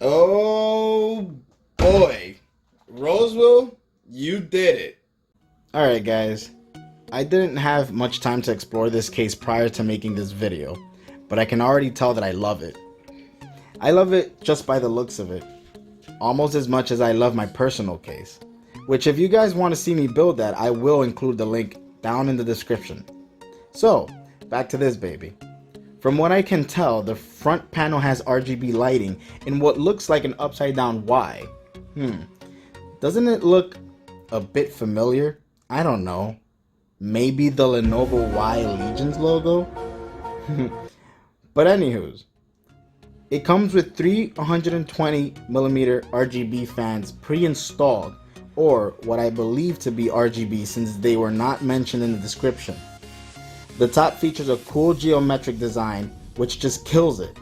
Oh boy, Rosewill, you did it. Alright guys, I didn't have much time to explore this case prior to making this video, but I can already tell that I love it. I love it just by the looks of it, almost as much as I love my personal case, which if you guys want to see me build that, I will include the link down in the description. So, back to this baby. From what I can tell, the front panel has RGB lighting in what looks like an upside down Y. Doesn't it look a bit familiar? I don't know. Maybe the Lenovo Y Legions logo? But anywho's, it comes with three 120mm RGB fans pre-installed, or what I believe to be RGB since they were not mentioned in the description. The top features a cool geometric design which just kills it,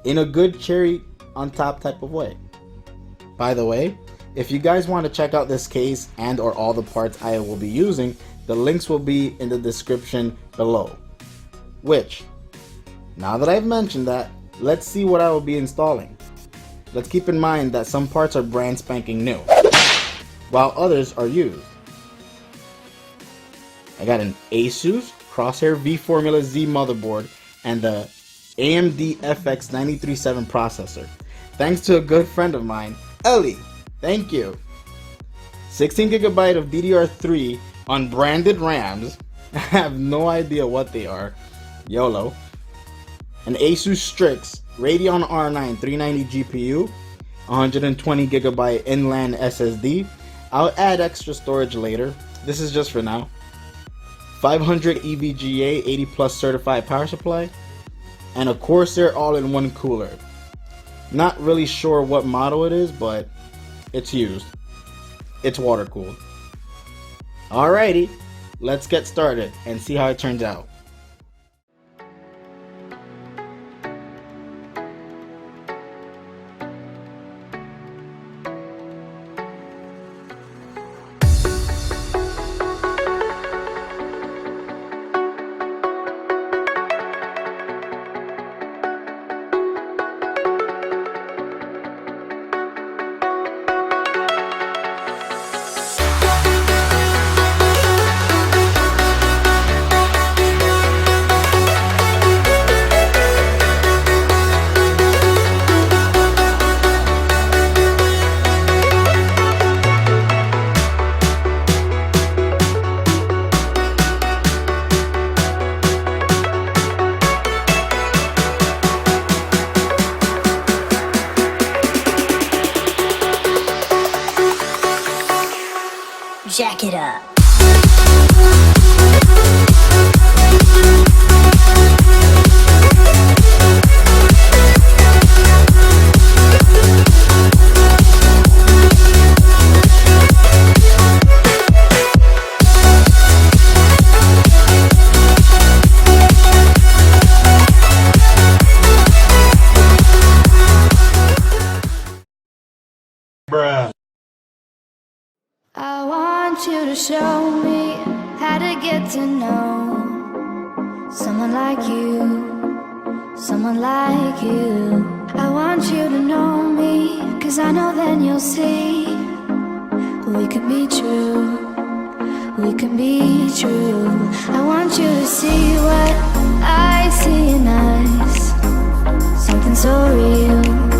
in a good cherry on top type of way. By the way, if you guys want to check out this case and or all the parts I will be using, the links will be in the description below. Which, now that I've mentioned that, let's see what I will be installing. Let's keep in mind that some parts are brand spanking new, while others are used. I got an Asus Crosshair V Formula Z motherboard and the AMD FX 937 processor, thanks to a good friend of mine, Ellie. Thank you. 16GB of DDR3 unbranded RAMs. I have no idea what they are. YOLO. An Asus Strix Radeon R9 390 GPU, 120GB inland SSD. I'll add extra storage later. This is just for now. 500 EVGA 80 plus certified power supply, and a Corsair all-in-one cooler. Not really sure what model it is, but it's used. It's water cooled. Alrighty, let's get started and see how it turns out. Jack it up. I want you to show me how to get to know someone like you, someone like you. I want you to know me, 'cause I know then you'll see we can be true, we can be true. I want you to see what I see in us, something so real.